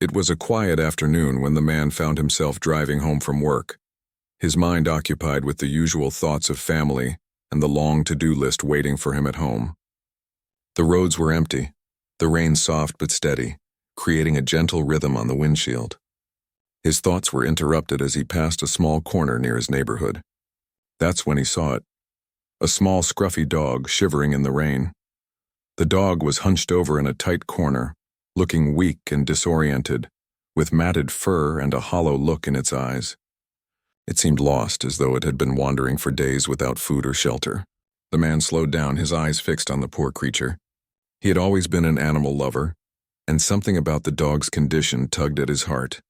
It was a quiet afternoon when the man found himself driving home from work, his mind occupied with the usual thoughts of family and the long to-do list waiting for him at home. The roads were empty, the rain soft but steady, creating a gentle rhythm on the windshield. His thoughts were interrupted as he passed a small corner near his neighborhood. That's when he saw it. A small, scruffy dog shivering in the rain. The dog was hunched over in a tight corner, looking weak and disoriented, with matted fur and a hollow look in its eyes. It seemed lost, as though it had been wandering for days without food or shelter. The man slowed down, his eyes fixed on the poor creature. He had always been an animal lover, and something about the dog's condition tugged at his heart.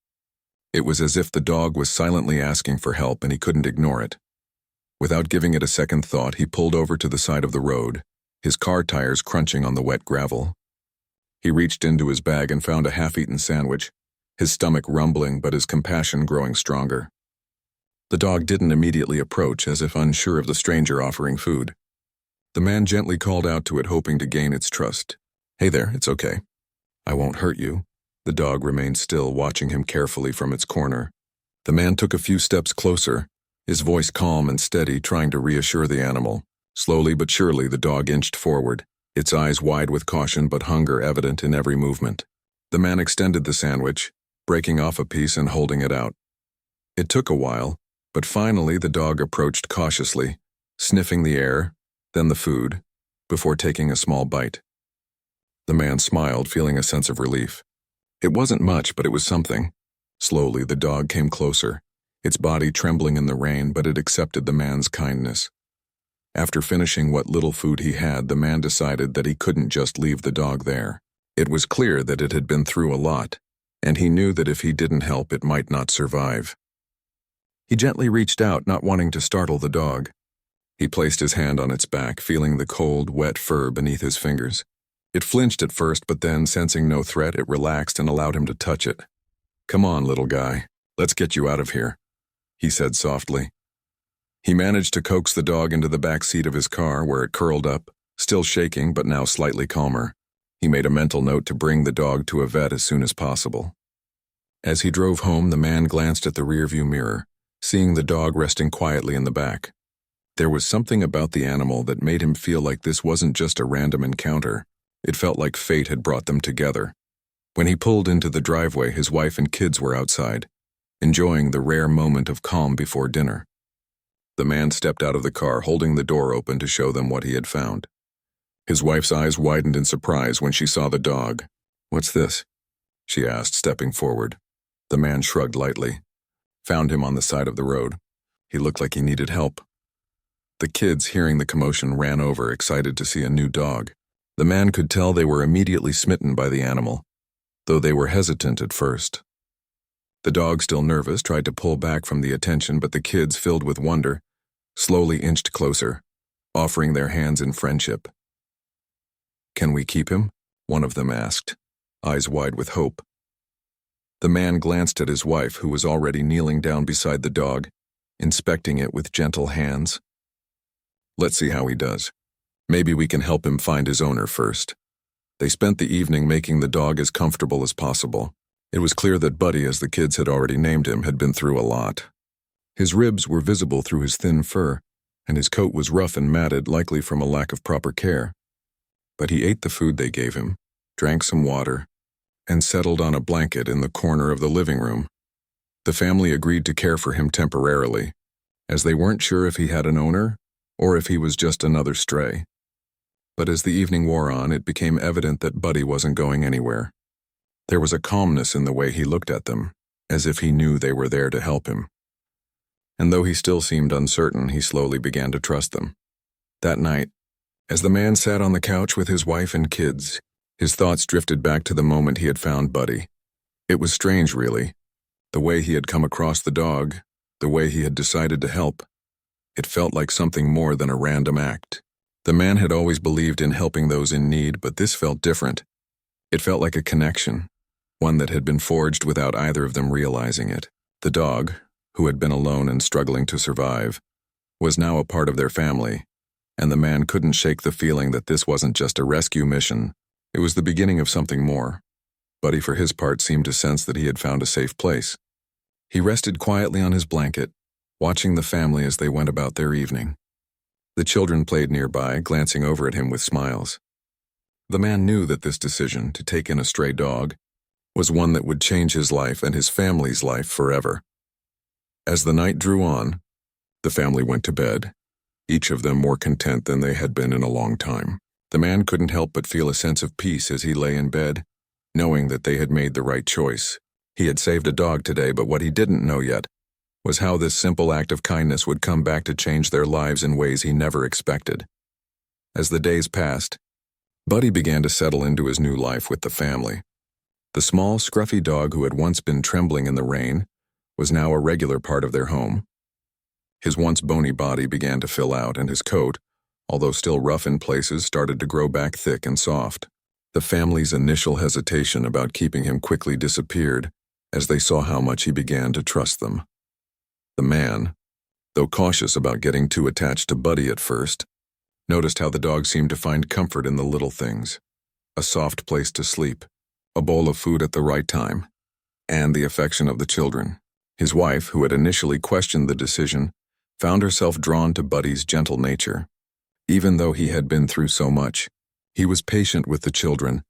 It was as if the dog was silently asking for help and he couldn't ignore it. Without giving it a second thought, he pulled over to the side of the road, his car tires crunching on the wet gravel. He reached into his bag and found a half-eaten sandwich, his stomach rumbling but his compassion growing stronger. The dog didn't immediately approach, as if unsure of the stranger offering food. The man gently called out to it, hoping to gain its trust. "Hey there, it's okay. I won't hurt you." The dog remained still, watching him carefully from its corner. The man took a few steps closer, his voice calm and steady, trying to reassure the animal. Slowly but surely, the dog inched forward, its eyes wide with caution but hunger evident in every movement. The man extended the sandwich, breaking off a piece and holding it out. It took a while, but finally the dog approached cautiously, sniffing the air, then the food, before taking a small bite. The man smiled, feeling a sense of relief. It wasn't much, but it was something. Slowly, the dog came closer, its body trembling in the rain, but it accepted the man's kindness. After finishing what little food he had, the man decided that he couldn't just leave the dog there. It was clear that it had been through a lot, and he knew that if he didn't help, it might not survive. He gently reached out, not wanting to startle the dog. He placed his hand on its back, feeling the cold, wet fur beneath his fingers. It flinched at first, but then, sensing no threat, it relaxed and allowed him to touch it. "Come on, little guy. Let's get you out of here," he said softly. He managed to coax the dog into the back seat of his car, where it curled up, still shaking but now slightly calmer. He made a mental note to bring the dog to a vet as soon as possible. As he drove home, the man glanced at the rearview mirror, seeing the dog resting quietly in the back. There was something about the animal that made him feel like this wasn't just a random encounter. It felt like fate had brought them together. When he pulled into the driveway, his wife and kids were outside, enjoying the rare moment of calm before dinner. The man stepped out of the car, holding the door open to show them what he had found. His wife's eyes widened in surprise when she saw the dog. "What's this?" she asked, stepping forward. The man shrugged lightly. "Found him on the side of the road. He looked like he needed help." The kids, hearing the commotion, ran over, excited to see a new dog. The man could tell they were immediately smitten by the animal, though they were hesitant at first. The dog, still nervous, tried to pull back from the attention, but the kids, filled with wonder, slowly inched closer, offering their hands in friendship. "Can we keep him?" one of them asked, eyes wide with hope. The man glanced at his wife, who was already kneeling down beside the dog, inspecting it with gentle hands. "Let's see how he does. Maybe we can help him find his owner first." They spent the evening making the dog as comfortable as possible. It was clear that Buddy, as the kids had already named him, had been through a lot. His ribs were visible through his thin fur, and his coat was rough and matted, likely from a lack of proper care. But he ate the food they gave him, drank some water, and settled on a blanket in the corner of the living room. The family agreed to care for him temporarily, as they weren't sure if he had an owner or if he was just another stray. But as the evening wore on, it became evident that Buddy wasn't going anywhere. There was a calmness in the way he looked at them, as if he knew they were there to help him. And though he still seemed uncertain, he slowly began to trust them. That night, as the man sat on the couch with his wife and kids, his thoughts drifted back to the moment he had found Buddy. It was strange, really. The way he had come across the dog, the way he had decided to help. It felt like something more than a random act. The man had always believed in helping those in need, but this felt different. It felt like a connection, one that had been forged without either of them realizing it. The dog, who had been alone and struggling to survive, was now a part of their family, and the man couldn't shake the feeling that this wasn't just a rescue mission, it was the beginning of something more. Buddy, for his part, seemed to sense that he had found a safe place. He rested quietly on his blanket, watching the family as they went about their evening. The children played nearby, glancing over at him with smiles. The man knew that this decision to take in a stray dog was one that would change his life and his family's life forever. As the night drew on, the family went to bed, each of them more content than they had been in a long time. The man couldn't help but feel a sense of peace as he lay in bed, knowing that they had made the right choice. He had saved a dog today, but what he didn't know yet was how this simple act of kindness would come back to change their lives in ways he never expected. As the days passed, Buddy began to settle into his new life with the family. The small, scruffy dog who had once been trembling in the rain was now a regular part of their home. His once bony body began to fill out, and his coat, although still rough in places, started to grow back thick and soft. The family's initial hesitation about keeping him quickly disappeared as they saw how much he began to trust them. The man, though cautious about getting too attached to Buddy at first, noticed how the dog seemed to find comfort in the little things: a soft place to sleep, a bowl of food at the right time, and the affection of the children. His wife, who had initially questioned the decision, found herself drawn to Buddy's gentle nature. Even though he had been through so much, he was patient with the children,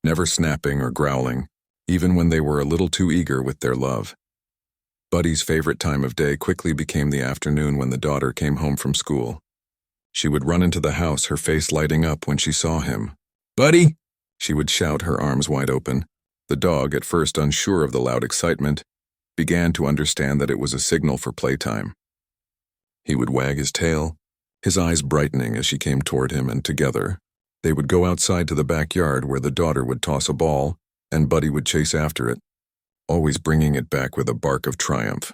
never snapping or growling, even when they were a little too eager with their love. Buddy's favorite time of day quickly became the afternoon when the daughter came home from school. She would run into the house, her face lighting up when she saw him. "Buddy!" she would shout, her arms wide open. The dog, at first unsure of the loud excitement, began to understand that it was a signal for playtime. He would wag his tail, his eyes brightening as she came toward him, and together, they would go outside to the backyard where the daughter would toss a ball and Buddy would chase after it, always bringing it back with a bark of triumph.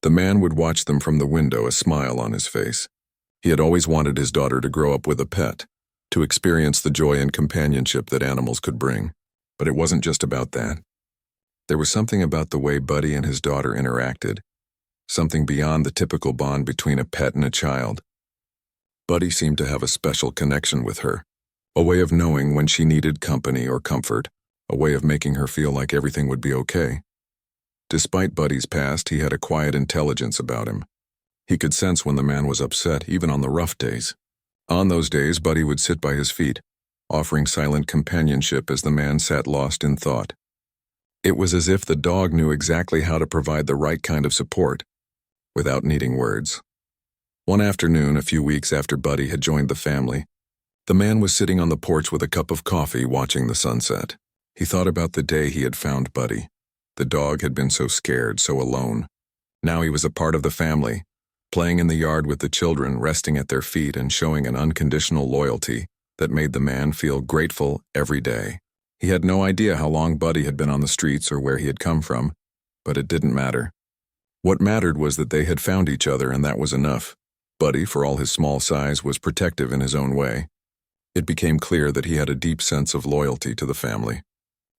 The man would watch them from the window, a smile on his face. He had always wanted his daughter to grow up with a pet, to experience the joy and companionship that animals could bring. But it wasn't just about that. There was something about the way Buddy and his daughter interacted, something beyond the typical bond between a pet and a child. Buddy seemed to have a special connection with her, a way of knowing when she needed company or comfort, a way of making her feel like everything would be okay. Despite Buddy's past, he had a quiet intelligence about him. He could sense when the man was upset, even on the rough days. On those days, Buddy would sit by his feet, offering silent companionship as the man sat lost in thought. It was as if the dog knew exactly how to provide the right kind of support, without needing words. One afternoon, a few weeks after Buddy had joined the family, the man was sitting on the porch with a cup of coffee, watching the sunset. He thought about the day he had found Buddy. The dog had been so scared, so alone. Now he was a part of the family, playing in the yard with the children, resting at their feet and showing an unconditional loyalty that made the man feel grateful every day. He had no idea how long Buddy had been on the streets or where he had come from, but it didn't matter. What mattered was that they had found each other, and that was enough. Buddy, for all his small size, was protective in his own way. It became clear that he had a deep sense of loyalty to the family.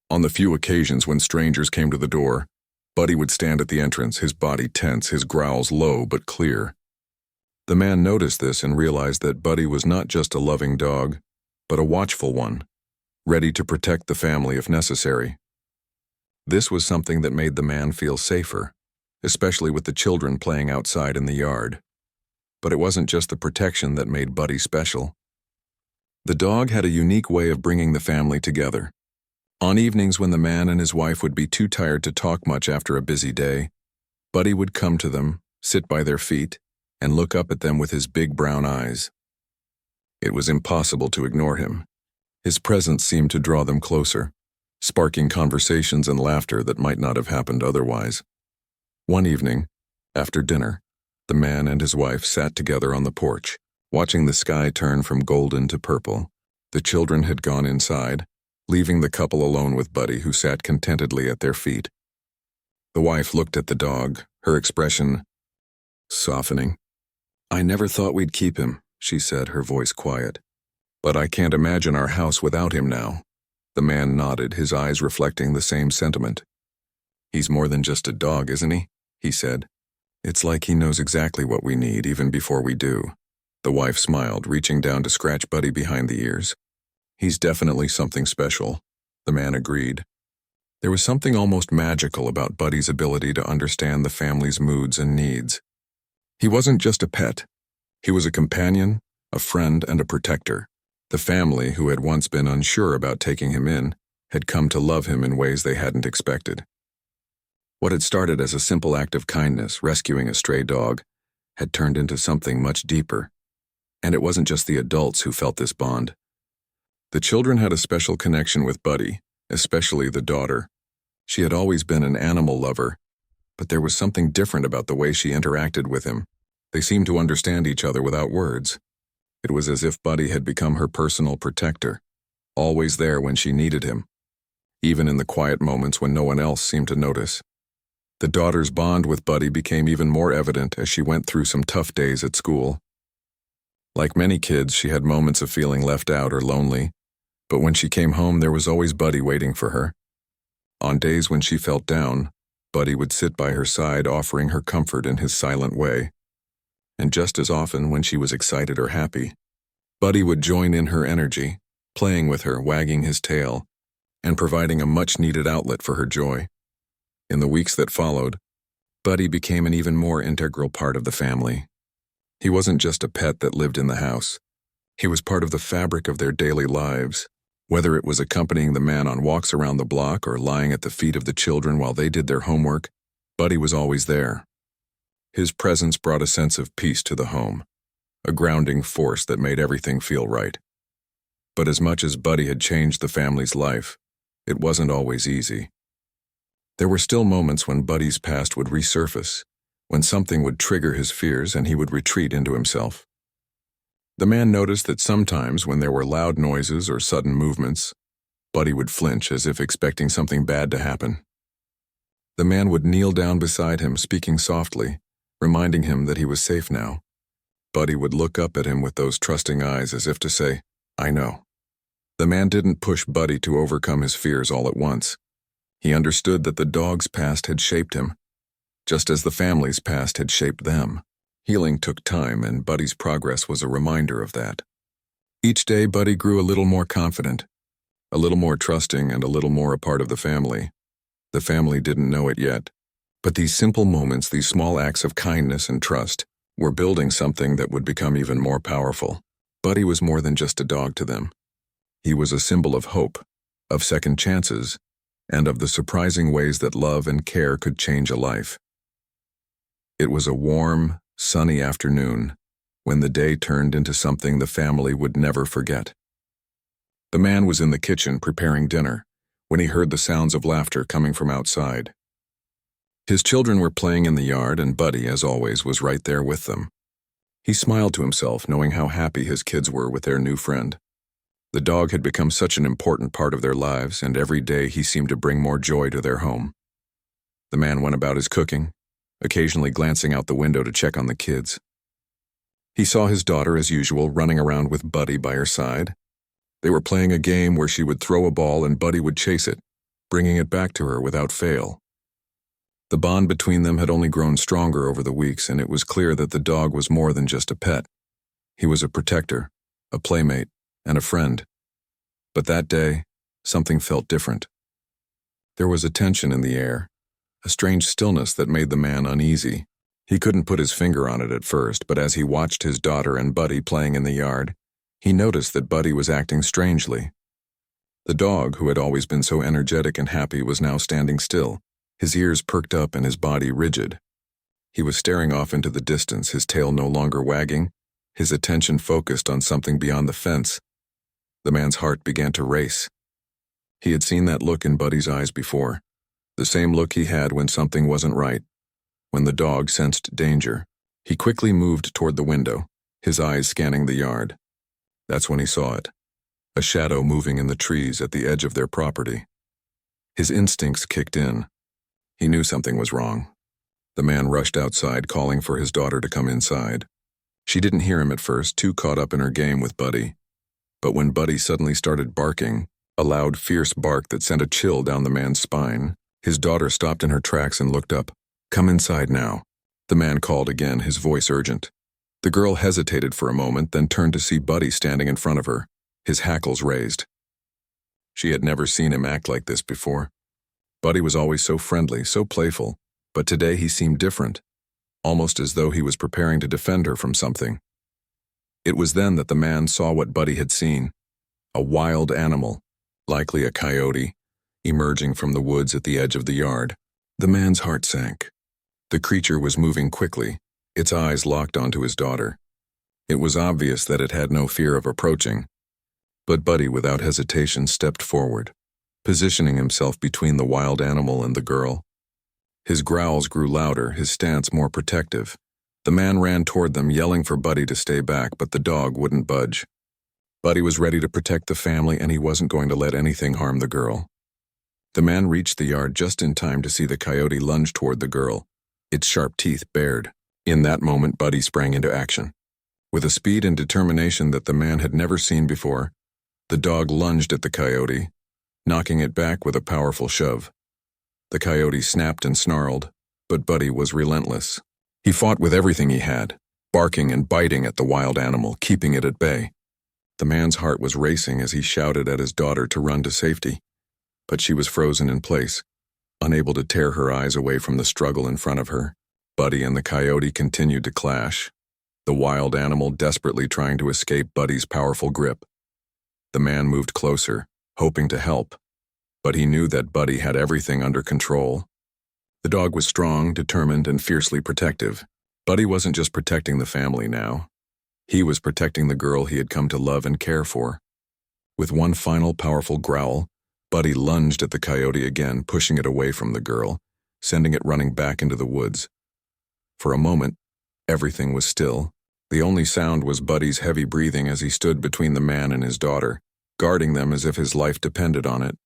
On the few occasions when strangers came to the door, Buddy would stand at the entrance, his body tense, his growls low but clear. The man noticed this and realized that Buddy was not just a loving dog, but a watchful one, ready to protect the family if necessary. This was something that made the man feel safer, especially with the children playing outside in the yard. But it wasn't just the protection that made Buddy special. The dog had a unique way of bringing the family together. On evenings when the man and his wife would be too tired to talk much after a busy day, Buddy would come to them, sit by their feet, and look up at them with his big brown eyes. It was impossible to ignore him. His presence seemed to draw them closer, sparking conversations and laughter that might not have happened otherwise. One evening, after dinner, the man and his wife sat together on the porch, watching the sky turn from golden to purple. The children had gone inside, leaving the couple alone with Buddy, who sat contentedly at their feet. The wife looked at the dog, her expression softening. "I never thought we'd keep him," she said, her voice quiet. "But I can't imagine our house without him now." The man nodded, his eyes reflecting the same sentiment. "He's more than just a dog, isn't he?" he said. "It's like he knows exactly what we need, even before we do." The wife smiled, reaching down to scratch Buddy behind the ears. "He's definitely something special," the man agreed. There was something almost magical about Buddy's ability to understand the family's moods and needs. He wasn't just a pet. He was a companion, a friend, and a protector. The family, who had once been unsure about taking him in, had come to love him in ways they hadn't expected. What had started as a simple act of kindness, rescuing a stray dog, had turned into something much deeper. And it wasn't just the adults who felt this bond. The children had a special connection with Buddy, especially the daughter. She had always been an animal lover, but there was something different about the way she interacted with him. They seemed to understand each other without words. It was as if Buddy had become her personal protector, always there when she needed him, even in the quiet moments when no one else seemed to notice. The daughter's bond with Buddy became even more evident as she went through some tough days at school. Like many kids, she had moments of feeling left out or lonely, but when she came home, there was always Buddy waiting for her. On days when she felt down, Buddy would sit by her side, offering her comfort in his silent way. And just as often when she was excited or happy, Buddy would join in her energy, playing with her, wagging his tail, and providing a much-needed outlet for her joy. In the weeks that followed, Buddy became an even more integral part of the family. He wasn't just a pet that lived in the house. He was part of the fabric of their daily lives, whether it was accompanying the man on walks around the block or lying at the feet of the children while they did their homework. Buddy was always there. His presence brought a sense of peace to the home, a grounding force that made everything feel right. But as much as Buddy had changed the family's life, it wasn't always easy. There were still moments when Buddy's past would resurface, when something would trigger his fears and he would retreat into himself. The man noticed that sometimes when there were loud noises or sudden movements, Buddy would flinch as if expecting something bad to happen. The man would kneel down beside him, speaking softly, reminding him that he was safe now. Buddy would look up at him with those trusting eyes as if to say, "I know." The man didn't push Buddy to overcome his fears all at once. He understood that the dog's past had shaped him, just as the family's past had shaped them. Healing took time, and Buddy's progress was a reminder of that. Each day, Buddy grew a little more confident, a little more trusting, and a little more a part of the family. The family didn't know it yet, but these simple moments, these small acts of kindness and trust, were building something that would become even more powerful. Buddy was more than just a dog to them. He was a symbol of hope, of second chances, and of the surprising ways that love and care could change a life. It was a warm, sunny afternoon when the day turned into something the family would never forget. The man was in the kitchen preparing dinner when he heard the sounds of laughter coming from outside. His children were playing in the yard, and Buddy, as always, was right there with them. He smiled to himself, knowing how happy his kids were with their new friend. The dog had become such an important part of their lives, and every day he seemed to bring more joy to their home. The man went about his cooking, occasionally glancing out the window to check on the kids. He saw his daughter, as usual, running around with Buddy by her side. They were playing a game where she would throw a ball and Buddy would chase it, bringing it back to her without fail. The bond between them had only grown stronger over the weeks, and it was clear that the dog was more than just a pet. He was a protector, a playmate, and a friend. But that day, something felt different. There was a tension in the air, a strange stillness that made the man uneasy. He couldn't put his finger on it at first, but as he watched his daughter and Buddy playing in the yard, he noticed that Buddy was acting strangely. The dog, who had always been so energetic and happy, was now standing still, his ears perked up and his body rigid. He was staring off into the distance, his tail no longer wagging, his attention focused on something beyond the fence. The man's heart began to race. He had seen that look in Buddy's eyes before, the same look he had when something wasn't right, when the dog sensed danger. He quickly moved toward the window, his eyes scanning the yard. That's when he saw it, a shadow moving in the trees at the edge of their property. His instincts kicked in. He knew something was wrong. The man rushed outside, calling for his daughter to come inside. She didn't hear him at first, too caught up in her game with Buddy. But when Buddy suddenly started barking, a loud, fierce bark that sent a chill down the man's spine, his daughter stopped in her tracks and looked up. "Come inside now," the man called again, his voice urgent. The girl hesitated for a moment, then turned to see Buddy standing in front of her, his hackles raised. She had never seen him act like this before. Buddy was always so friendly, so playful, but today he seemed different, almost as though he was preparing to defend her from something. It was then that the man saw what Buddy had seen, a wild animal, likely a coyote, emerging from the woods at the edge of the yard. The man's heart sank. The creature was moving quickly, its eyes locked onto his daughter. It was obvious that it had no fear of approaching, but Buddy, without hesitation, stepped forward, positioning himself between the wild animal and the girl. His growls grew louder, his stance more protective. The man ran toward them, yelling for Buddy to stay back, but the dog wouldn't budge. Buddy was ready to protect the family, and he wasn't going to let anything harm the girl. The man reached the yard just in time to see the coyote lunge toward the girl, its sharp teeth bared. In that moment, Buddy sprang into action. With a speed and determination that the man had never seen before, the dog lunged at the coyote, knocking it back with a powerful shove. The coyote snapped and snarled, but Buddy was relentless. He fought with everything he had, barking and biting at the wild animal, keeping it at bay. The man's heart was racing as he shouted at his daughter to run to safety, but she was frozen in place, unable to tear her eyes away from the struggle in front of her. Buddy and the coyote continued to clash, the wild animal desperately trying to escape Buddy's powerful grip. The man moved closer, hoping to help, but he knew that Buddy had everything under control. The dog was strong, determined, and fiercely protective. Buddy wasn't just protecting the family now. He was protecting the girl he had come to love and care for. With one final powerful growl, Buddy lunged at the coyote again, pushing it away from the girl, sending it running back into the woods. For a moment, everything was still. The only sound was Buddy's heavy breathing as he stood between the man and his daughter, guarding them as if his life depended on it.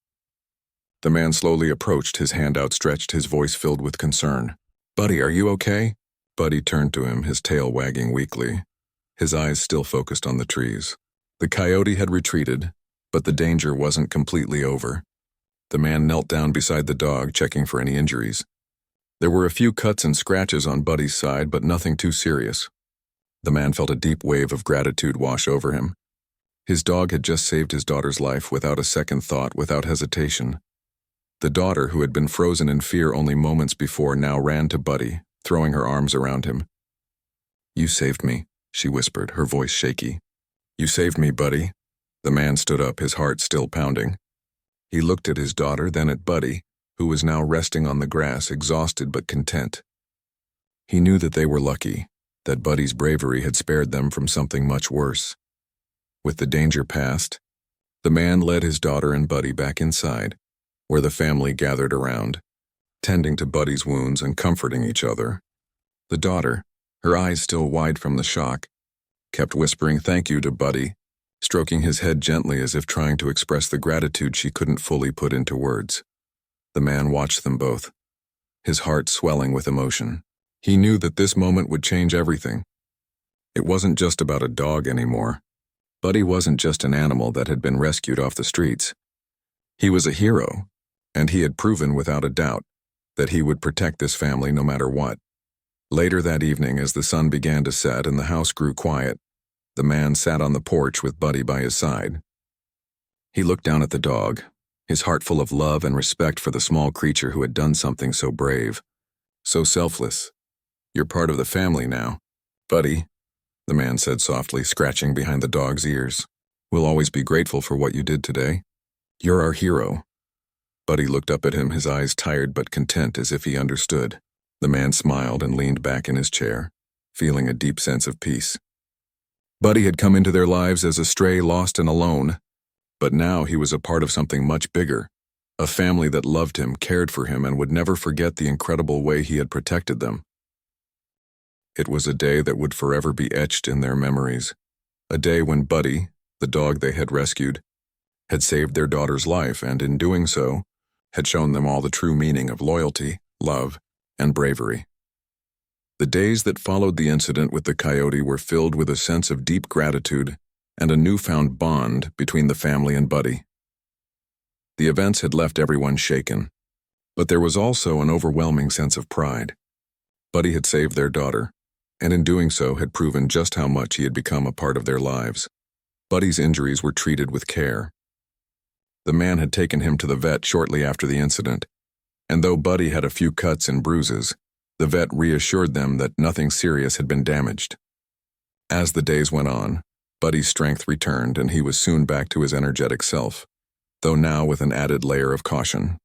The man slowly approached, his hand outstretched, his voice filled with concern. "Buddy, are you okay?" Buddy turned to him, his tail wagging weakly, his eyes still focused on the trees. The coyote had retreated, but the danger wasn't completely over. The man knelt down beside the dog, checking for any injuries. There were a few cuts and scratches on Buddy's side, but nothing too serious. The man felt a deep wave of gratitude wash over him. His dog had just saved his daughter's life without a second thought, without hesitation. The daughter, who had been frozen in fear only moments before, now ran to Buddy, throwing her arms around him. "You saved me," she whispered, her voice shaky. "You saved me, Buddy." The man stood up, his heart still pounding. He looked at his daughter, then at Buddy, who was now resting on the grass, exhausted but content. He knew that they were lucky, that Buddy's bravery had spared them from something much worse. With the danger past, the man led his daughter and Buddy back inside, where the family gathered around, tending to Buddy's wounds and comforting each other. The daughter, her eyes still wide from the shock, kept whispering thank you to Buddy, stroking his head gently as if trying to express the gratitude she couldn't fully put into words. The man watched them both, his heart swelling with emotion. He knew that this moment would change everything. It wasn't just about a dog anymore. Buddy wasn't just an animal that had been rescued off the streets. He was a hero, and he had proven without a doubt that he would protect this family no matter what. Later that evening, as the sun began to set and the house grew quiet, the man sat on the porch with Buddy by his side. He looked down at the dog, his heart full of love and respect for the small creature who had done something so brave, so selfless. "You're part of the family now, Buddy," the man said softly, scratching behind the dog's ears. "We'll always be grateful for what you did today. You're our hero." Buddy looked up at him, his eyes tired but content, as if he understood. The man smiled and leaned back in his chair, feeling a deep sense of peace. Buddy had come into their lives as a stray, lost and alone, but now he was a part of something much bigger, a family that loved him, cared for him, and would never forget the incredible way he had protected them. It was a day that would forever be etched in their memories, a day when Buddy, the dog they had rescued, had saved their daughter's life, and in doing so, had shown them all the true meaning of loyalty, love, and bravery. The days that followed the incident with the coyote were filled with a sense of deep gratitude and a newfound bond between the family and Buddy. The events had left everyone shaken, but there was also an overwhelming sense of pride. Buddy had saved their daughter, and in doing so had proven just how much he had become a part of their lives. Buddy's injuries were treated with care. The man had taken him to the vet shortly after the incident, And though Buddy had a few cuts and bruises, the vet reassured them that nothing serious had been damaged. As the days went on, Buddy's strength returned and he was soon back to his energetic self, though now with an added layer of caution.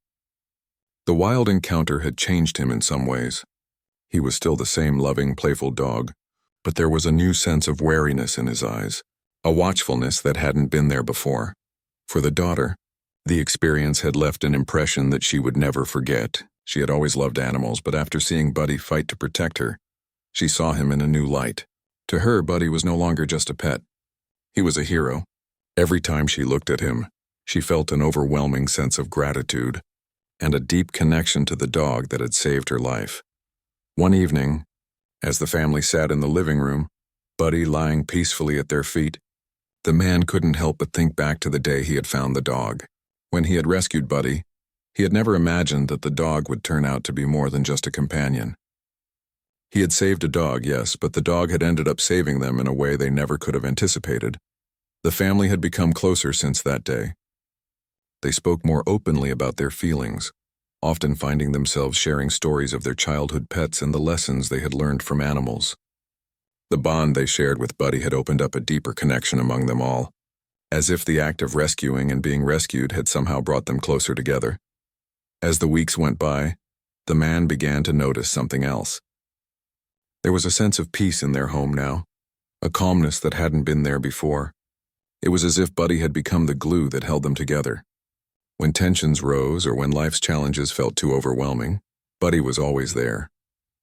The wild encounter had changed him in some ways. He was still the same loving, playful dog, but there was a new sense of wariness in his eyes, a watchfulness that hadn't been there before. For the daughter, the experience had left an impression that she would never forget. She had always loved animals, but after seeing Buddy fight to protect her, she saw him in a new light. To her, Buddy was no longer just a pet. He was a hero. Every time she looked at him, she felt an overwhelming sense of gratitude and a deep connection to the dog that had saved her life. One evening, as the family sat in the living room, Buddy lying peacefully at their feet, the man couldn't help but think back to the day he had found the dog. When he had rescued Buddy, he had never imagined that the dog would turn out to be more than just a companion. He had saved a dog, yes, but the dog had ended up saving them in a way they never could have anticipated. The family had become closer since that day. They spoke more openly about their feelings, often finding themselves sharing stories of their childhood pets and the lessons they had learned from animals. The bond they shared with Buddy had opened up a deeper connection among them all, as if the act of rescuing and being rescued had somehow brought them closer together. As the weeks went by, the man began to notice something else. There was a sense of peace in their home now, a calmness that hadn't been there before. It was as if Buddy had become the glue that held them together. When tensions rose or when life's challenges felt too overwhelming, Buddy was always there,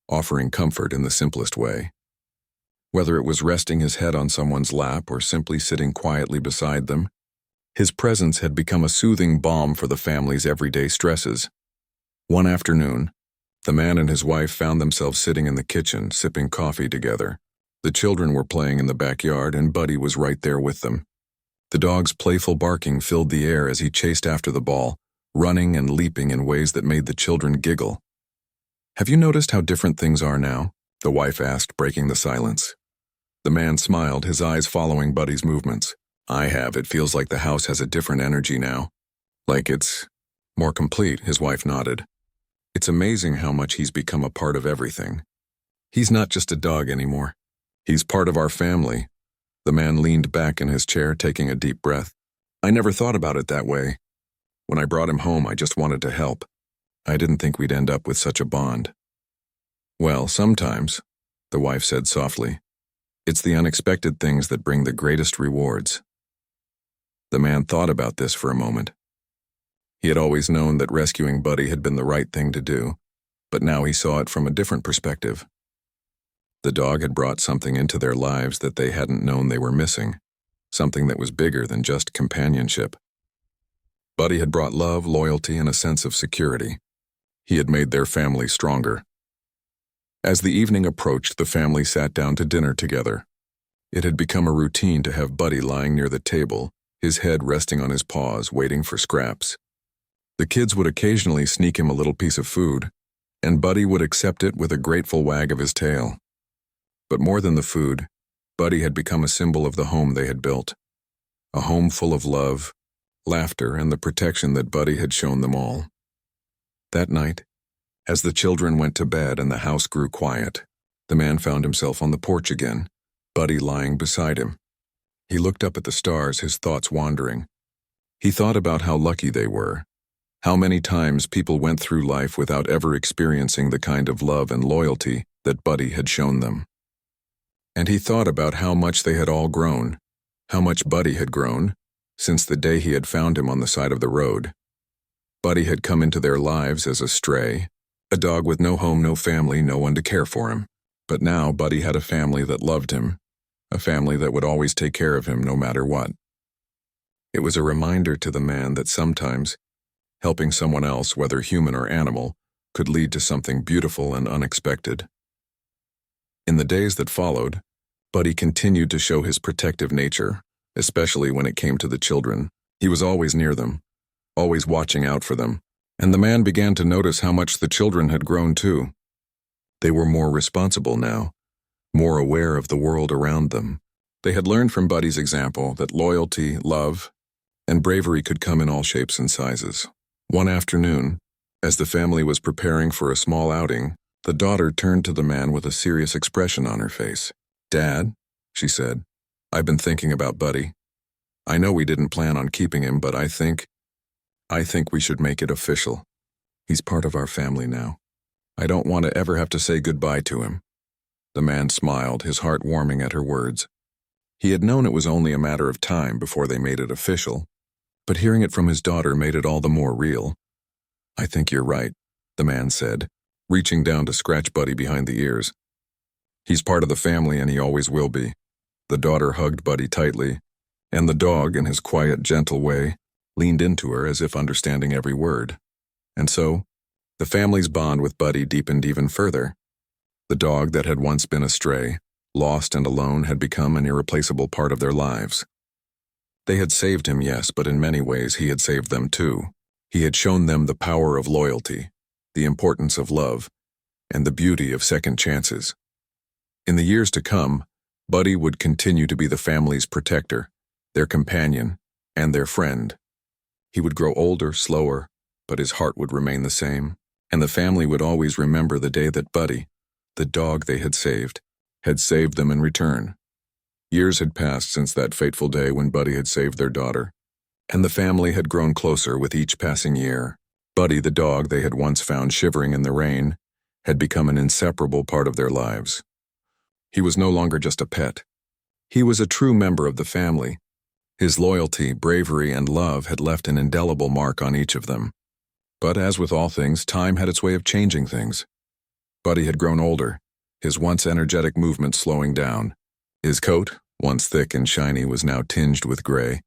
offering comfort in the simplest way. Whether it was resting his head on someone's lap or simply sitting quietly beside them, his presence had become a soothing balm for the family's everyday stresses. One afternoon, the man and his wife found themselves sitting in the kitchen, sipping coffee together. The children were playing in the backyard, and Buddy was right there with them. The dog's playful barking filled the air as he chased after the ball, running and leaping in ways that made the children giggle. "Have you noticed how different things are now?" the wife asked, breaking the silence. The man smiled, his eyes following Buddy's movements. "I have. It feels like the house has a different energy now. Like it's more complete," his wife nodded. "It's amazing how much he's become a part of everything. He's not just a dog anymore. He's part of our family." The man leaned back in his chair, taking a deep breath. "I never thought about it that way. When I brought him home, I just wanted to help. I didn't think we'd end up with such a bond." "Well, sometimes," the wife said softly, "it's the unexpected things that bring the greatest rewards." The man thought about this for a moment. He had always known that rescuing Buddy had been the right thing to do, but now he saw it from a different perspective. The dog had brought something into their lives that they hadn't known they were missing, something that was bigger than just companionship. Buddy had brought love, loyalty, and a sense of security. He had made their family stronger. As the evening approached, the family sat down to dinner together. It had become a routine to have Buddy lying near the table, his head resting on his paws, waiting for scraps. The kids would occasionally sneak him a little piece of food, and Buddy would accept it with a grateful wag of his tail. But more than the food, Buddy had become a symbol of the home they had built. A home full of love, laughter, and the protection that Buddy had shown them all. That night, as the children went to bed and the house grew quiet, the man found himself on the porch again, Buddy lying beside him. He looked up at the stars, his thoughts wandering. He thought about how lucky they were. How many times people went through life without ever experiencing the kind of love and loyalty that Buddy had shown them. And he thought about how much they had all grown, how much Buddy had grown, since the day he had found him on the side of the road. Buddy had come into their lives as a stray, a dog with no home, no family, no one to care for him. But now Buddy had a family that loved him, a family that would always take care of him no matter what. It was a reminder to the man that sometimes helping someone else, whether human or animal, could lead to something beautiful and unexpected. In the days that followed, Buddy continued to show his protective nature, especially when it came to the children. He was always near them, always watching out for them, and the man began to notice how much the children had grown too. They were more responsible now, more aware of the world around them. They had learned from Buddy's example that loyalty, love, and bravery could come in all shapes and sizes. One afternoon, As the family was preparing for a small outing, the daughter turned to the man with a serious expression on her face. "Dad," she said, "I've been thinking about Buddy. I know we didn't plan on keeping him, but I think we should make it official. He's part of our family now. I don't want to ever have to say goodbye to him." The man smiled, his heart warming at her words. He had known it was only a matter of time before they made it official, but hearing it from his daughter made it all the more real. "I think you're right," the man said, reaching down to scratch Buddy behind the ears. "He's part of the family and he always will be." The daughter hugged Buddy tightly, and the dog, in his quiet, gentle way, leaned into her as if understanding every word. And so, the family's bond with Buddy deepened even further. The dog that had once been a stray, lost and alone, had become an irreplaceable part of their lives. They had saved him, yes, but in many ways he had saved them too. He had shown them the power of loyalty, the importance of love, and the beauty of second chances. In the years to come, Buddy would continue to be the family's protector, their companion, and their friend. He would grow older, slower, but his heart would remain the same, and the family would always remember the day that Buddy, the dog they had saved them in return. Years had passed since that fateful day when Buddy had saved their daughter, and the family had grown closer with each passing year. Buddy, the dog they had once found shivering in the rain, had become an inseparable part of their lives. He was no longer just a pet. He was a true member of the family. His loyalty, bravery, and love had left an indelible mark on each of them. But as with all things, time had its way of changing things. Buddy had grown older, his once energetic movements slowing down. His coat, once thick and shiny, was now tinged with gray,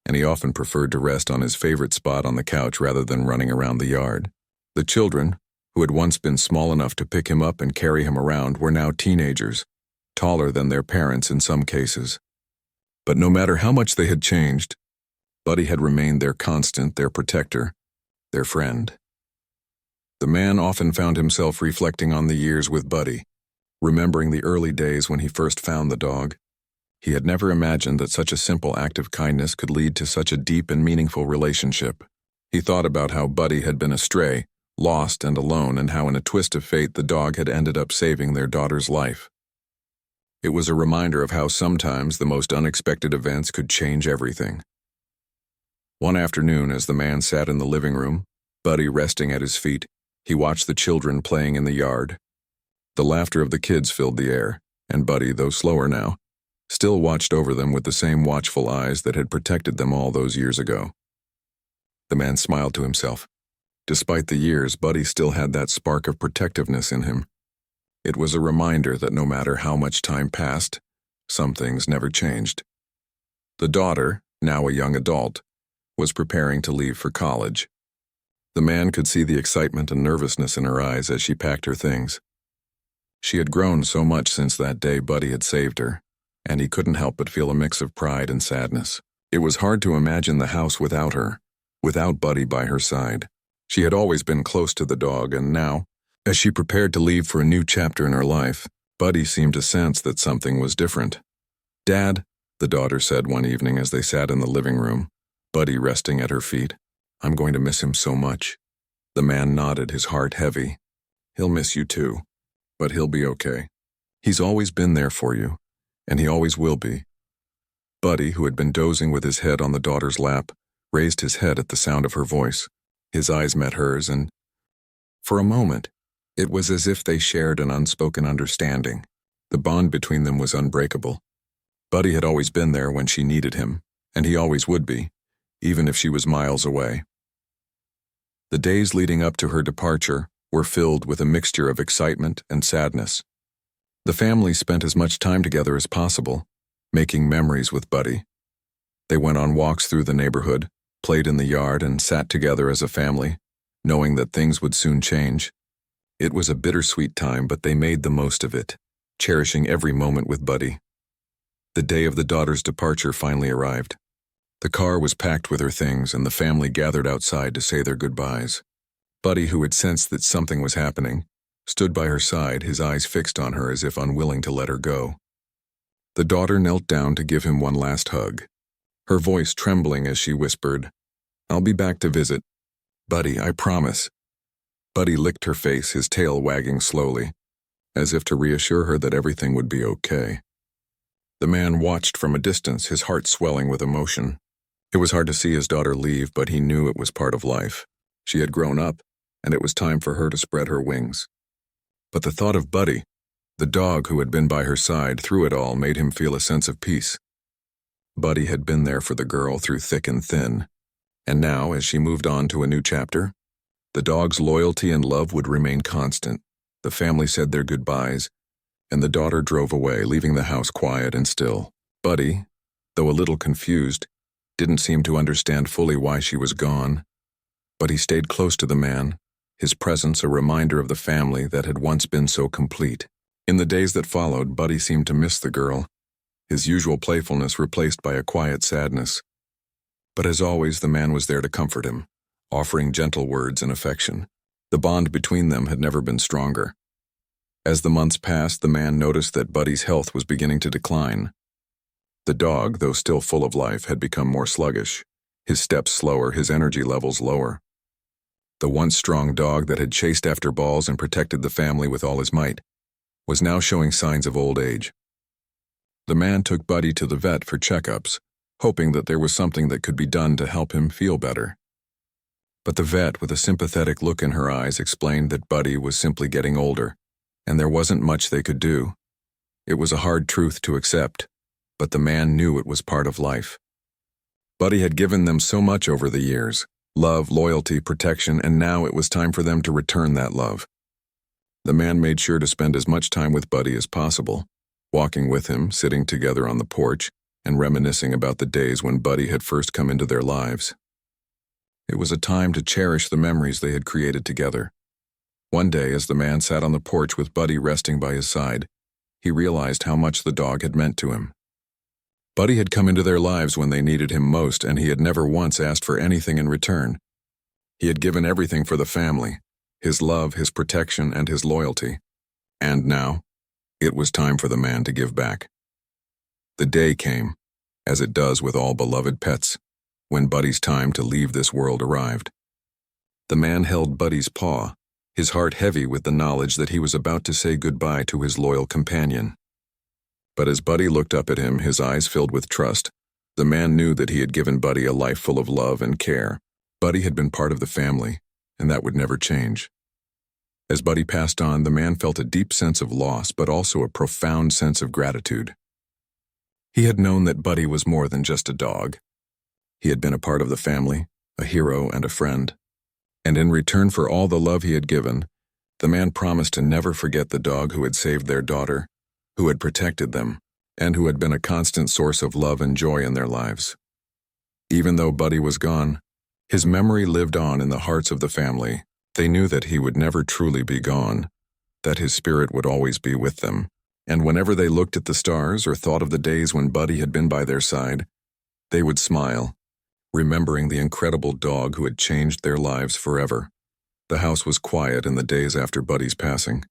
and he often preferred to rest on his favorite spot on the couch rather than running around the yard. The children, who had once been small enough to pick him up and carry him around, were now teenagers, taller than their parents in some cases. But no matter how much they had changed, Buddy had remained their constant, their protector, their friend. The man often found himself reflecting on the years with Buddy, remembering the early days when he first found the dog. He had never imagined that such a simple act of kindness could lead to such a deep and meaningful relationship. He thought about how Buddy had been a stray, lost and alone, and how in a twist of fate the dog had ended up saving their daughter's life. It was a reminder of how sometimes the most unexpected events could change everything. One afternoon, as the man sat in the living room, Buddy resting at his feet, he watched the children playing in the yard. The laughter of the kids filled the air, and Buddy, though slower now, still watched over them with the same watchful eyes that had protected them all those years ago. The man smiled to himself. Despite the years, Buddy still had that spark of protectiveness in him. It was a reminder that no matter how much time passed, some things never changed. The daughter, now a young adult, was preparing to leave for college. The man could see the excitement and nervousness in her eyes as she packed her things. She had grown so much since that day Buddy had saved her, and he couldn't help but feel a mix of pride and sadness. It was hard to imagine the house without her, without Buddy by her side. She had always been close to the dog, and now, as she prepared to leave for a new chapter in her life, Buddy seemed to sense that something was different. "Dad," the daughter said one evening as they sat in the living room, Buddy resting at her feet, "I'm going to miss him so much." The man nodded, his heart heavy. "He'll miss you too, but he'll be okay. He's always been there for you, and he always will be." Buddy, who had been dozing with his head on the daughter's lap, raised his head at the sound of her voice. His eyes met hers, and for a moment, it was as if they shared an unspoken understanding. The bond between them was unbreakable. Buddy had always been there when she needed him, and he always would be, even if she was miles away. The days leading up to her departure were filled with a mixture of excitement and sadness. The family spent as much time together as possible, making memories with Buddy. They went on walks through the neighborhood, played in the yard, and sat together as a family, knowing that things would soon change. It was a bittersweet time, but they made the most of it, cherishing every moment with Buddy. The day of the daughter's departure finally arrived. The car was packed with her things, and the family gathered outside to say their goodbyes. Buddy, who had sensed that something was happening, stood by her side, his eyes fixed on her as if unwilling to let her go. The daughter knelt down to give him one last hug, her voice trembling as she whispered, "I'll be back to visit. Buddy, I promise. Buddy licked her face, his tail wagging slowly, as if to reassure her that everything would be okay. The man watched from a distance, his heart swelling with emotion. It was hard to see his daughter leave, but he knew it was part of life. She had grown up, and it was time for her to spread her wings. But the thought of Buddy, the dog who had been by her side through it all, made him feel a sense of peace. Buddy had been there for the girl through thick and thin, and now, as she moved on to a new chapter, the dog's loyalty and love would remain constant. The family said their goodbyes, and the daughter drove away, leaving the house quiet and still. Buddy, though a little confused, didn't seem to understand fully why she was gone, but he stayed close to the man, his presence a reminder of the family that had once been so complete. In the days that followed, Buddy seemed to miss the girl, his usual playfulness replaced by a quiet sadness. But as always, the man was there to comfort him, offering gentle words and affection. The bond between them had never been stronger. As the months passed, the man noticed that Buddy's health was beginning to decline. The dog, though still full of life, had become more sluggish, his steps slower, his energy levels lower. The once strong dog that had chased after balls and protected the family with all his might was now showing signs of old age. The man took Buddy to the vet for checkups, hoping that there was something that could be done to help him feel better. But the vet, with a sympathetic look in her eyes, explained that Buddy was simply getting older, and there wasn't much they could do. It was a hard truth to accept, but the man knew it was part of life. Buddy had given them so much over the years: love, loyalty, protection, and now it was time for them to return that love. The man made sure to spend as much time with Buddy as possible, walking with him, sitting together on the porch, and reminiscing about the days when Buddy had first come into their lives. It was a time to cherish the memories they had created together. One day, as the man sat on the porch with Buddy resting by his side, he realized how much the dog had meant to him. Buddy had come into their lives when they needed him most, and he had never once asked for anything in return. He had given everything for the family, his love, his protection, and his loyalty. And now, it was time for the man to give back. The day came, as it does with all beloved pets, when Buddy's time to leave this world arrived. The man held Buddy's paw, his heart heavy with the knowledge that he was about to say goodbye to his loyal companion. But as Buddy looked up at him, his eyes filled with trust, the man knew that he had given Buddy a life full of love and care. Buddy had been part of the family, and that would never change. As Buddy passed on, the man felt a deep sense of loss, but also a profound sense of gratitude. He had known that Buddy was more than just a dog. He had been a part of the family, a hero and a friend. And in return for all the love he had given, the man promised to never forget the dog who had saved their daughter, who had protected them, and who had been a constant source of love and joy in their lives. Even though Buddy was gone, his memory lived on in the hearts of the family. They knew that he would never truly be gone, that his spirit would always be with them, and whenever they looked at the stars or thought of the days when Buddy had been by their side, they would smile, remembering the incredible dog who had changed their lives forever. The house was quiet in the days after Buddy's passing.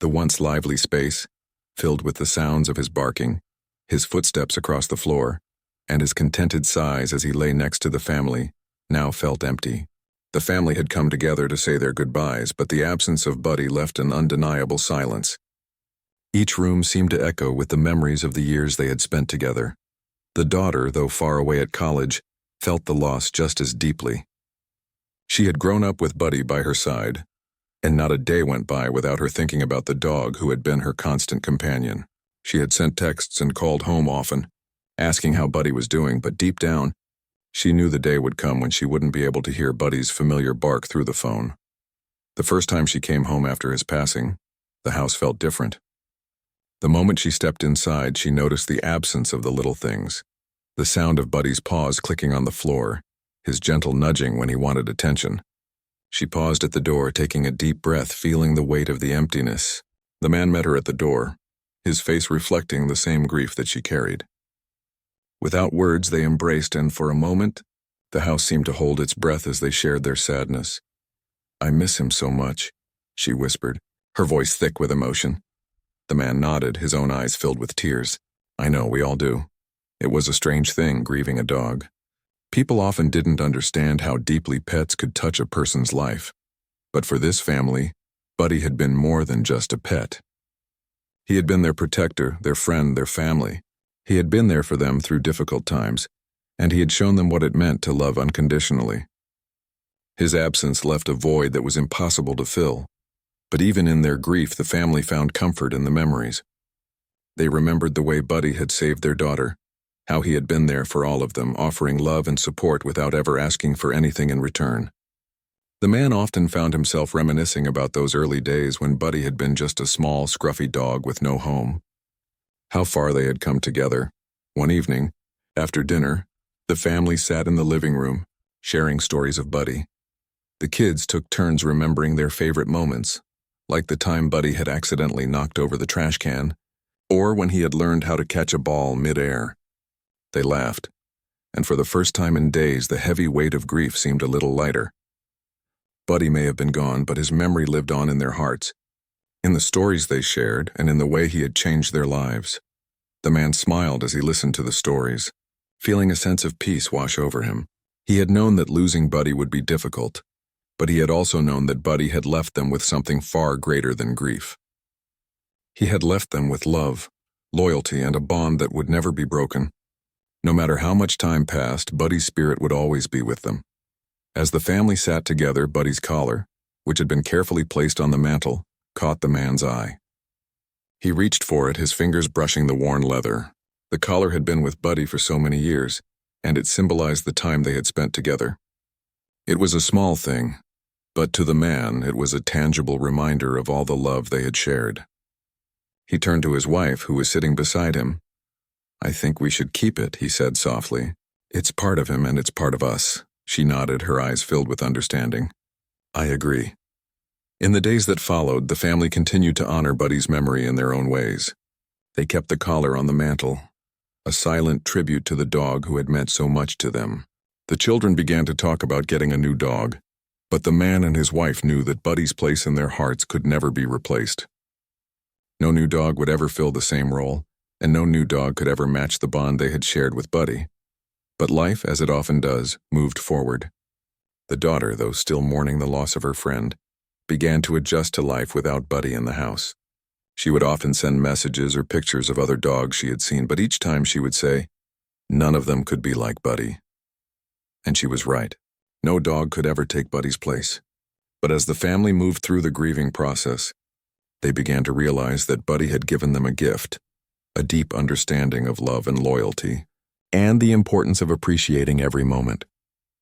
The once lively space, filled with the sounds of his barking, his footsteps across the floor, and his contented sighs as he lay next to the family, now felt empty. The family had come together to say their goodbyes, but the absence of Buddy left an undeniable silence. Each room seemed to echo with the memories of the years they had spent together. The daughter, though far away at college, felt the loss just as deeply. She had grown up with Buddy by her side, and not a day went by without her thinking about the dog who had been her constant companion. She had sent texts and called home often, asking how Buddy was doing, but deep down, she knew the day would come when she wouldn't be able to hear Buddy's familiar bark through the phone. The first time she came home after his passing, the house felt different. The moment she stepped inside, she noticed the absence of the little things, the sound of Buddy's paws clicking on the floor, his gentle nudging when he wanted attention. She paused at the door, taking a deep breath, feeling the weight of the emptiness. The man met her at the door, his face reflecting the same grief that she carried. Without words, they embraced, and for a moment, the house seemed to hold its breath as they shared their sadness. "I miss him so much," she whispered, her voice thick with emotion. The man nodded, his own eyes filled with tears. "I know, we all do. It was a strange thing, grieving a dog. People often didn't understand how deeply pets could touch a person's life. But for this family, Buddy had been more than just a pet. He had been their protector, their friend, their family. He had been there for them through difficult times, and he had shown them what it meant to love unconditionally. His absence left a void that was impossible to fill, but even in their grief, the family found comfort in the memories. They remembered the way Buddy had saved their daughter, how he had been there for all of them, offering love and support without ever asking for anything in return. The man often found himself reminiscing about those early days when Buddy had been just a small, scruffy dog with no home. How far they had come together. One evening, after dinner, the family sat in the living room, sharing stories of Buddy. The kids took turns remembering their favorite moments, like the time Buddy had accidentally knocked over the trash can, or when he had learned how to catch a ball mid-air. They laughed, and for the first time in days, the heavy weight of grief seemed a little lighter. Buddy may have been gone, but his memory lived on in their hearts, in the stories they shared, and in the way he had changed their lives. The man smiled as he listened to the stories, feeling a sense of peace wash over him. He had known that losing Buddy would be difficult, but he had also known that Buddy had left them with something far greater than grief. He had left them with love, loyalty, and a bond that would never be broken. No matter how much time passed, Buddy's spirit would always be with them. As the family sat together, Buddy's collar, which had been carefully placed on the mantel, caught the man's eye. He reached for it, his fingers brushing the worn leather. The collar had been with Buddy for so many years, and it symbolized the time they had spent together. It was a small thing, but to the man it was a tangible reminder of all the love they had shared. He turned to his wife, who was sitting beside him. "I think we should keep it," he said softly. "It's part of him and it's part of us." She nodded, her eyes filled with understanding. "I agree." In the days that followed, the family continued to honor Buddy's memory in their own ways. They kept the collar on the mantel, a silent tribute to the dog who had meant so much to them. The children began to talk about getting a new dog, but the man and his wife knew that Buddy's place in their hearts could never be replaced. No new dog would ever fill the same role, and no new dog could ever match the bond they had shared with Buddy. But life, as it often does, moved forward. The daughter, though still mourning the loss of her friend, began to adjust to life without Buddy in the house. She would often send messages or pictures of other dogs she had seen, but each time she would say, "None of them could be like Buddy." And she was right. No dog could ever take Buddy's place. But as the family moved through the grieving process, they began to realize that Buddy had given them a gift, a deep understanding of love and loyalty, and the importance of appreciating every moment.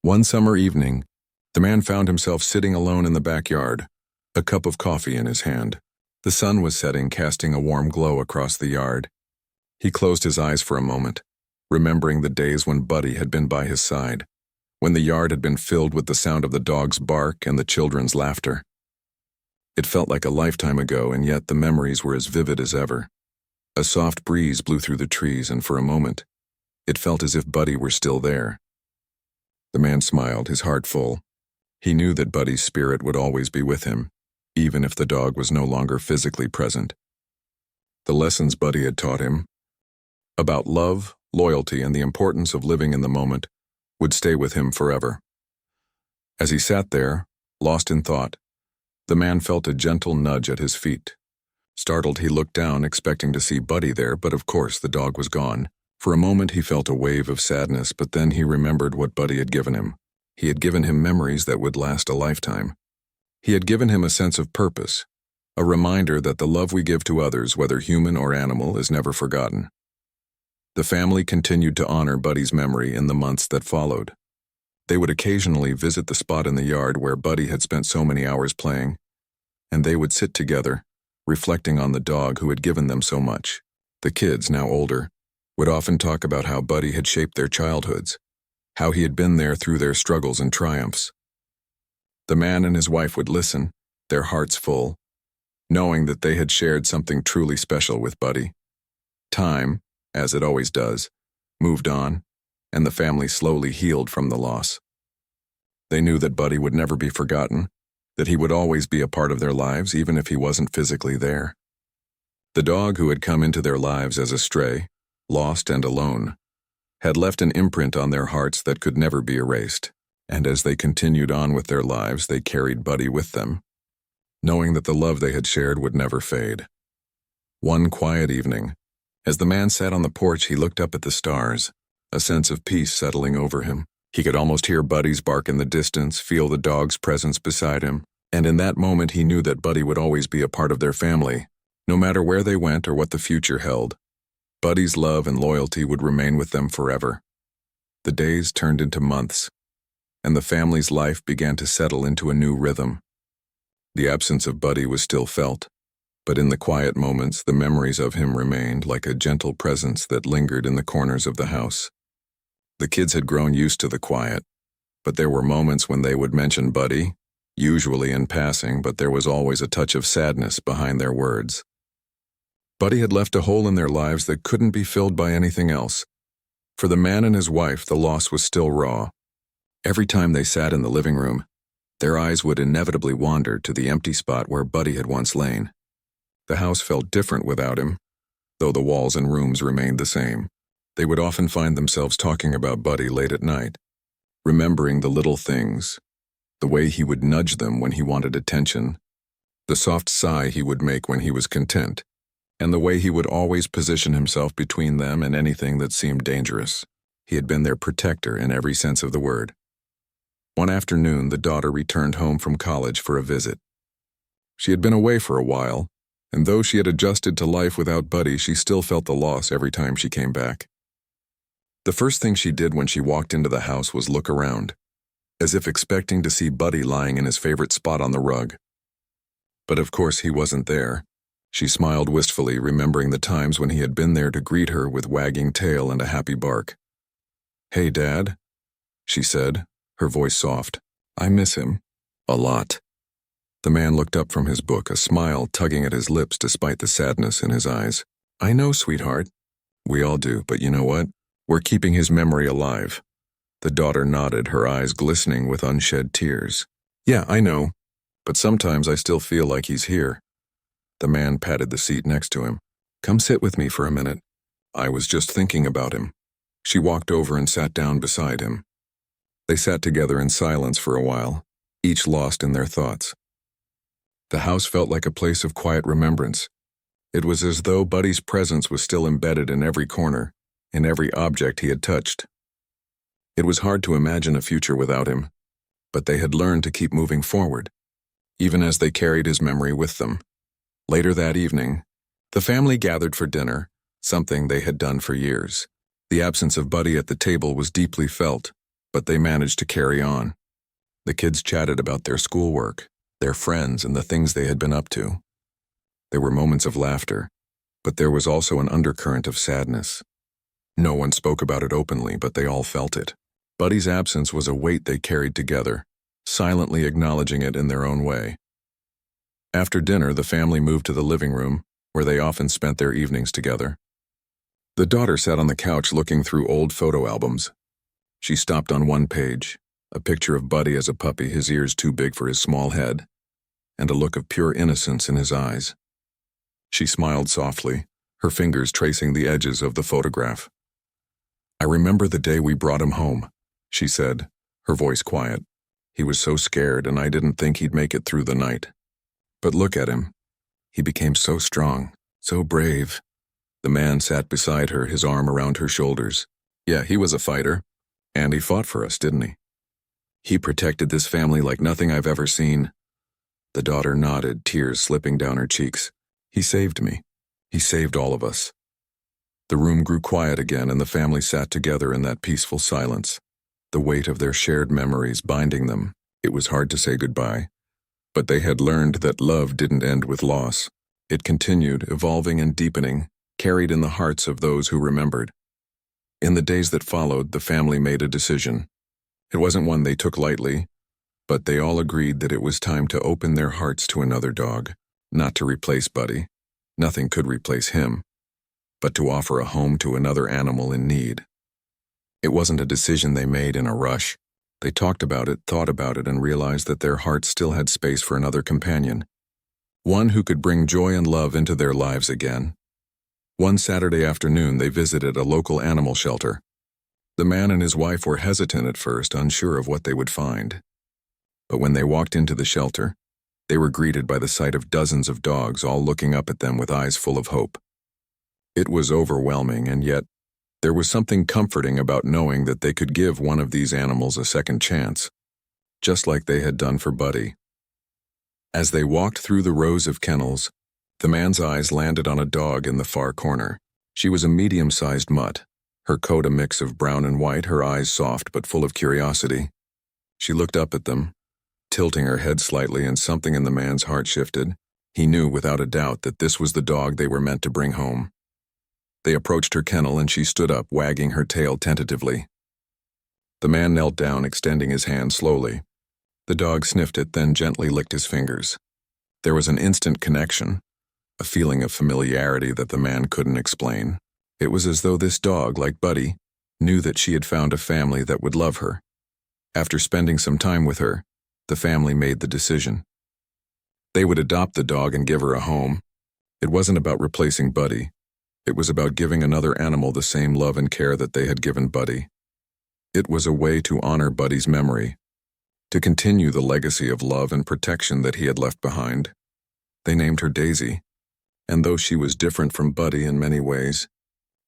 One summer evening, the man found himself sitting alone in the backyard, a cup of coffee in his hand. The sun was setting, casting a warm glow across the yard. He closed his eyes for a moment, remembering the days when Buddy had been by his side, when the yard had been filled with the sound of the dog's bark and the children's laughter. It felt like a lifetime ago, and yet the memories were as vivid as ever. A soft breeze blew through the trees, and for a moment, it felt as if Buddy were still there. The man smiled, his heart full. He knew that Buddy's spirit would always be with him, even if the dog was no longer physically present. The lessons Buddy had taught him about love, loyalty, and the importance of living in the moment would stay with him forever. As he sat there, lost in thought, the man felt a gentle nudge at his feet. Startled, he looked down, expecting to see Buddy there, but of course the dog was gone. For a moment he felt a wave of sadness, but then he remembered what Buddy had given him. He had given him memories that would last a lifetime. He had given him a sense of purpose, a reminder that the love we give to others, whether human or animal, is never forgotten. The family continued to honor Buddy's memory in the months that followed. They would occasionally visit the spot in the yard where Buddy had spent so many hours playing, and they would sit together, reflecting on the dog who had given them so much. The kids, now older, would often talk about how Buddy had shaped their childhoods, how he had been there through their struggles and triumphs. The man and his wife would listen, their hearts full, knowing that they had shared something truly special with Buddy. Time, as it always does, moved on, and the family slowly healed from the loss. They knew that Buddy would never be forgotten, that he would always be a part of their lives even if he wasn't physically there. The dog who had come into their lives as a stray, lost and alone, had left an imprint on their hearts that could never be erased. And as they continued on with their lives, they carried Buddy with them, knowing that the love they had shared would never fade. One quiet evening, as the man sat on the porch, he looked up at the stars, a sense of peace settling over him. He could almost hear Buddy's bark in the distance, feel the dog's presence beside him, and in that moment he knew that Buddy would always be a part of their family, no matter where they went or what the future held. Buddy's love and loyalty would remain with them forever. The days turned into months, and the family's life began to settle into a new rhythm. The absence of Buddy was still felt, but in the quiet moments the memories of him remained like a gentle presence that lingered in the corners of the house. The kids had grown used to the quiet, but there were moments when they would mention Buddy, usually in passing, but there was always a touch of sadness behind their words. Buddy had left a hole in their lives that couldn't be filled by anything else. For the man and his wife, the loss was still raw. Every time they sat in the living room, their eyes would inevitably wander to the empty spot where Buddy had once lain. The house felt different without him, though the walls and rooms remained the same. They would often find themselves talking about Buddy late at night, remembering the little things, the way he would nudge them when he wanted attention, the soft sigh he would make when he was content, and the way he would always position himself between them and anything that seemed dangerous. He had been their protector in every sense of the word. One afternoon, the daughter returned home from college for a visit. She had been away for a while, and though she had adjusted to life without Buddy, she still felt the loss every time she came back. The first thing she did when she walked into the house was look around, as if expecting to see Buddy lying in his favorite spot on the rug. But of course he wasn't there. She smiled wistfully, remembering the times when he had been there to greet her with wagging tail and a happy bark. "Hey, Dad," she said, her voice soft. "I miss him. A lot." The man looked up from his book, a smile tugging at his lips despite the sadness in his eyes. "I know, sweetheart. We all do, but you know what? We're keeping his memory alive." The daughter nodded, her eyes glistening with unshed tears. "Yeah, I know, but sometimes I still feel like he's here." The man patted the seat next to him. "Come sit with me for a minute. I was just thinking about him." She walked over and sat down beside him. They sat together in silence for a while, each lost in their thoughts. The house felt like a place of quiet remembrance. It was as though Buddy's presence was still embedded in every corner, in every object he had touched. It was hard to imagine a future without him, but they had learned to keep moving forward, even as they carried his memory with them. Later that evening, the family gathered for dinner, something they had done for years. The absence of Buddy at the table was deeply felt, but they managed to carry on. The kids chatted about their schoolwork, their friends, and the things they had been up to. There were moments of laughter, but there was also an undercurrent of sadness. No one spoke about it openly, but they all felt it. Buddy's absence was a weight they carried together, silently acknowledging it in their own way. After dinner, the family moved to the living room, where they often spent their evenings together. The daughter sat on the couch looking through old photo albums. She stopped on one page, a picture of Buddy as a puppy, his ears too big for his small head, and a look of pure innocence in his eyes. She smiled softly, her fingers tracing the edges of the photograph. "I remember the day we brought him home," she said, her voice quiet. "He was so scared, and I didn't think he'd make it through the night. But look at him. He became so strong, so brave." The man sat beside her, his arm around her shoulders. "Yeah, he was a fighter. And he fought for us, didn't he? He protected this family like nothing I've ever seen." The daughter nodded, tears slipping down her cheeks. "He saved me. He saved all of us." The room grew quiet again, and the family sat together in that peaceful silence, the weight of their shared memories binding them. It was hard to say goodbye, but they had learned that love didn't end with loss. It continued, evolving and deepening, carried in the hearts of those who remembered. In the days that followed, the family made a decision. It wasn't one they took lightly, but they all agreed that it was time to open their hearts to another dog, not to replace Buddy. Nothing could replace him, but to offer a home to another animal in need. It wasn't a decision they made in a rush. They talked about it, thought about it, and realized that their hearts still had space for another companion, one who could bring joy and love into their lives again. One Saturday afternoon, they visited a local animal shelter. The man and his wife were hesitant at first, unsure of what they would find. But when they walked into the shelter, they were greeted by the sight of dozens of dogs all looking up at them with eyes full of hope. It was overwhelming, and yet there was something comforting about knowing that they could give one of these animals a second chance, just like they had done for Buddy. As they walked through the rows of kennels, the man's eyes landed on a dog in the far corner. She was a medium-sized mutt, her coat a mix of brown and white, her eyes soft but full of curiosity. She looked up at them, tilting her head slightly, and something in the man's heart shifted. He knew without a doubt that this was the dog they were meant to bring home. They approached her kennel and she stood up, wagging her tail tentatively. The man knelt down, extending his hand slowly. The dog sniffed it, then gently licked his fingers. There was an instant connection, a feeling of familiarity that the man couldn't explain. It was as though this dog, like Buddy, knew that she had found a family that would love her. After spending some time with her, the family made the decision. They would adopt the dog and give her a home. It wasn't about replacing Buddy. It was about giving another animal the same love and care that they had given Buddy. It was a way to honor Buddy's memory, to continue the legacy of love and protection that he had left behind. They named her Daisy, and though she was different from Buddy in many ways,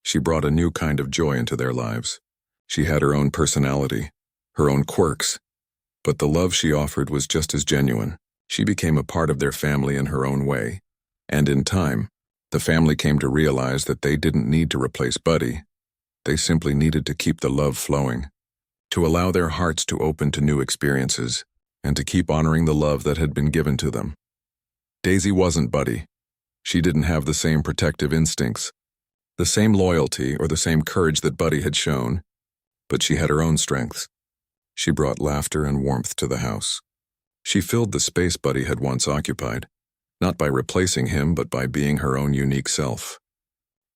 she brought a new kind of joy into their lives. She had her own personality, her own quirks, but the love she offered was just as genuine. She became a part of their family in her own way, and in time, the family came to realize that they didn't need to replace Buddy. They simply needed to keep the love flowing, to allow their hearts to open to new experiences, and to keep honoring the love that had been given to them. Daisy wasn't Buddy. She didn't have the same protective instincts, the same loyalty or the same courage that Buddy had shown, but she had her own strengths. She brought laughter and warmth to the house. She filled the space Buddy had once occupied, not by replacing him, but by being her own unique self.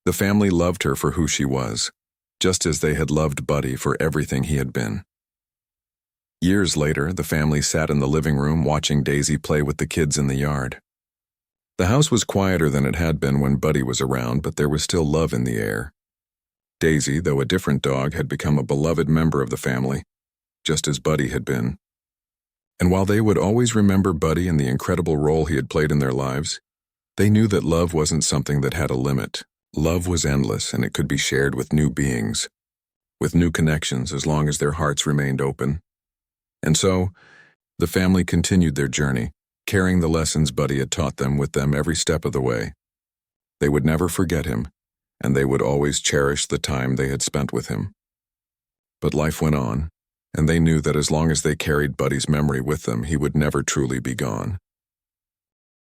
The family loved her for who she was, just as they had loved Buddy for everything he had been. Years later, the family sat in the living room watching Daisy play with the kids in the yard. The house was quieter than it had been when Buddy was around, but there was still love in the air. Daisy, though a different dog, had become a beloved member of the family, just as Buddy had been. And while they would always remember Buddy and the incredible role he had played in their lives, they knew that love wasn't something that had a limit. Love was endless, and it could be shared with new beings, with new connections, as long as their hearts remained open. And so, the family continued their journey, carrying the lessons Buddy had taught them with them every step of the way. They would never forget him, and they would always cherish the time they had spent with him. But life went on, and they knew that as long as they carried Buddy's memory with them, he would never truly be gone.